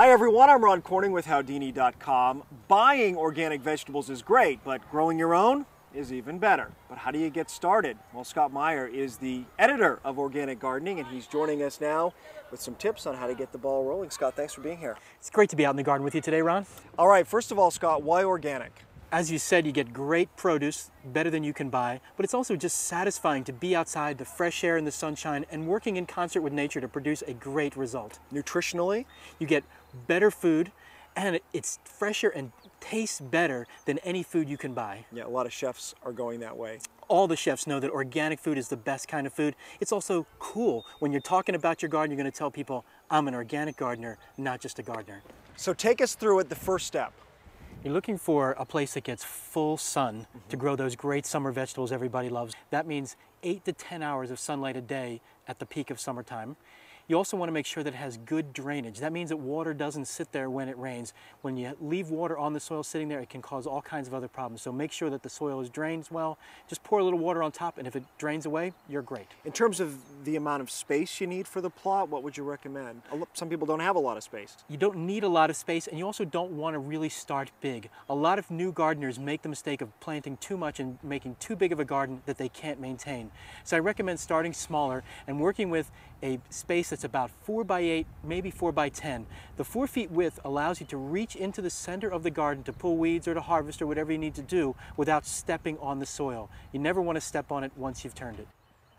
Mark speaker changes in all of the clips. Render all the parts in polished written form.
Speaker 1: Hi everyone, I'm Ron Corning with Howdini.com. Buying organic vegetables is great, but growing your own is even better. But how do you get started? Well, Scott Meyer is the editor of Organic Gardening, and he's joining us now with some tips on how to get the ball rolling. Scott, thanks for being here.
Speaker 2: It's great to be out in the garden with you today, Ron.
Speaker 1: All right, first of all, Scott, why organic?
Speaker 2: As you said, you get great produce, better than you can buy, but it's also just satisfying to be outside, the fresh air and the sunshine, and working in concert with nature to produce a great result.
Speaker 1: Nutritionally?
Speaker 2: You get better food, and it's fresher and tastes better than any food you can buy.
Speaker 1: Yeah, a lot of chefs are going that way.
Speaker 2: All the chefs know that organic food is the best kind of food. It's also cool. When you're talking about your garden, you're going to tell people, I'm an organic gardener, not just a gardener.
Speaker 1: So take us through it, the first step.
Speaker 2: You're looking for a place that gets full sun to grow those great summer vegetables everybody loves. That means 8 to 10 hours of sunlight a day at the peak of summertime. You also want to make sure that it has good drainage. That means that water doesn't sit there when it rains. When you leave water on the soil sitting there, it can cause all kinds of other problems. So make sure that the soil is drained well. Just pour a little water on top, and if it drains away, you're great.
Speaker 1: In terms of the amount of space you need for the plot, what would you recommend? Some people don't have a lot of space.
Speaker 2: You don't need a lot of space, and you also don't want to really start big. A lot of new gardeners make the mistake of planting too much and making too big of a garden that they can't maintain. So I recommend starting smaller and working with a space that's about 4 by 8, maybe 4 by 10. The 4 feet width allows you to reach into the center of the garden to pull weeds or to harvest or whatever you need to do without stepping on the soil. You never want to step on it once you've turned it.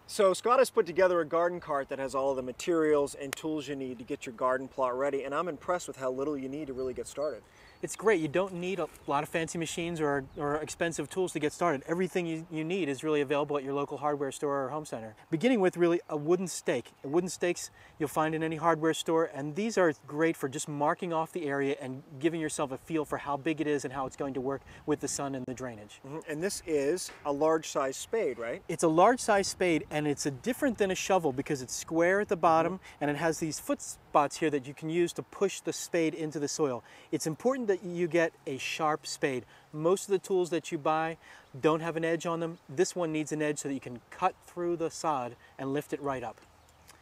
Speaker 1: So Scott has put together a garden cart that has all of the materials and tools you need to get your garden plot ready, and I'm impressed with how little you need to really get started.
Speaker 2: It's great. You don't need a lot of fancy machines or expensive tools to get started. Everything you need is really available at your local hardware store or home center. Beginning with really a wooden stake. Wooden stakes you'll find in any hardware store, and these are great for just marking off the area and giving yourself a feel for how big it is and how it's going to work with the sun and the drainage.
Speaker 1: And this is a large size spade, right?
Speaker 2: It's a large size spade, and it's different than a shovel because it's square at the bottom and it has these foot spots here that you can use to push the spade into the soil. It's important that you get a sharp spade. Most of the tools that you buy don't have an edge on them. This one needs an edge so that you can cut through the sod and lift it right up.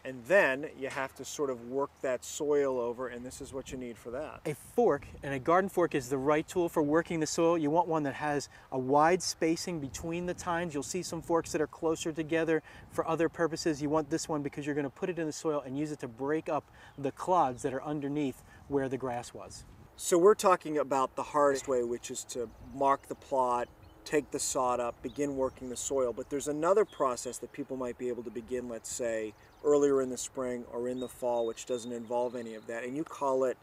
Speaker 1: And then you have to sort of work that soil over, and this is what you need for that.
Speaker 2: A fork, and a garden fork is the right tool for working the soil. You want one that has a wide spacing between the tines. You'll see some forks that are closer together for other purposes. You want this one because you're going to put it in the soil and use it to break up the clods that are underneath where the grass was.
Speaker 1: So we're talking about the hardest way, which is to mark the plot, take the sod up, begin working the soil. But there's another process that people might be able to begin, let's say, earlier in the spring or in the fall, which doesn't involve any of that. And you call it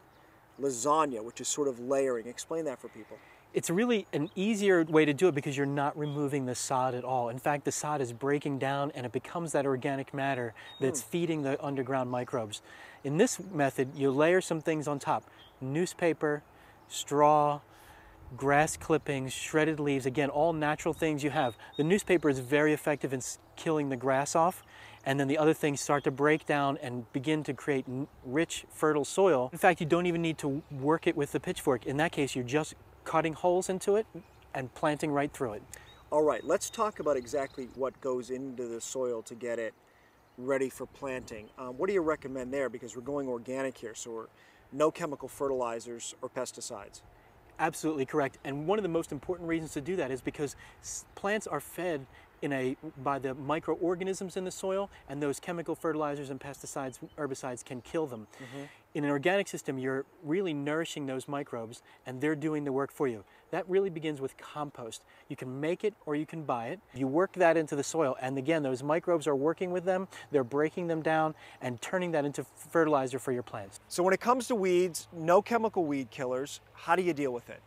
Speaker 1: lasagna, which is sort of layering. Explain that for people.
Speaker 2: It's really an easier way to do it because you're not removing the sod at all. In fact, the sod is breaking down and it becomes that organic matter that's feeding the underground microbes. In this method, you layer some things on top. Newspaper, straw, grass clippings, shredded leaves, again, all natural things you have. The newspaper is very effective in killing the grass off, and then the other things start to break down and begin to create rich, fertile soil. In fact, you don't even need to work it with the pitchfork. In that case, you're just cutting holes into it and planting right through it.
Speaker 1: All right, let's talk about exactly what goes into the soil to get it ready for planting. What do you recommend there? Because we're going organic here, so we're no chemical fertilizers or pesticides.
Speaker 2: Absolutely correct. And one of the most important reasons to do that is because plants are fed by the microorganisms in the soil, and those chemical fertilizers and pesticides, herbicides can kill them. In an organic system, you're really nourishing those microbes, and they're doing the work for you. That really begins with compost. You can make it or you can buy it. You work that into the soil, and again, those microbes are working with them, they're breaking them down and turning that into fertilizer for your plants.
Speaker 1: So when it comes to weeds, no chemical weed killers, how do you deal with it?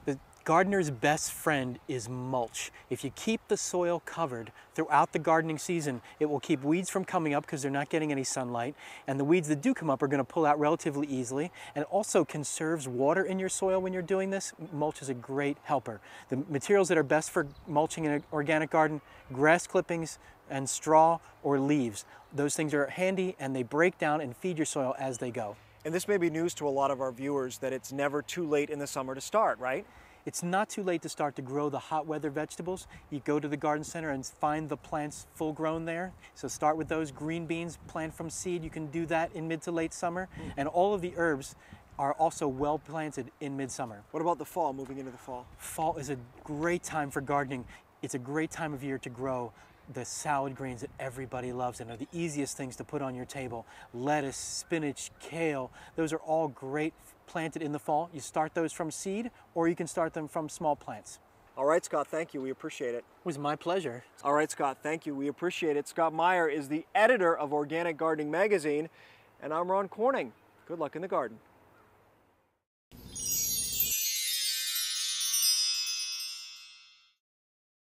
Speaker 2: The gardener's best friend is mulch. If you keep the soil covered throughout the gardening season, it will keep weeds from coming up because they're not getting any sunlight, and the weeds that do come up are going to pull out relatively easily, and also conserves water in your soil when you're doing this. Mulch is a great helper. The materials that are best for mulching in an organic garden: grass clippings and straw or leaves. Those things are handy and they break down and feed your soil as they go.
Speaker 1: And this may be news to a lot of our viewers that it's never too late in the summer to start, right?
Speaker 2: It's not too late to start to grow the hot weather vegetables. You go to the garden center and find the plants full grown there. So start with those green beans, plant from seed. You can do that in mid to late summer. And all of the herbs are also well planted in midsummer.
Speaker 1: What about the fall, moving into the fall?
Speaker 2: Fall is a great time for gardening. It's a great time of year to grow the salad greens that everybody loves and are the easiest things to put on your table. Lettuce, spinach, kale, those are all great planted in the fall. You start those from seed, or you can start them from small plants.
Speaker 1: All right, Scott, thank you. We appreciate it.
Speaker 2: It was my pleasure.
Speaker 1: All right, Scott, thank you. We appreciate it. Scott Meyer is the editor of Organic Gardening Magazine, and I'm Ron Corning. Good luck in the garden.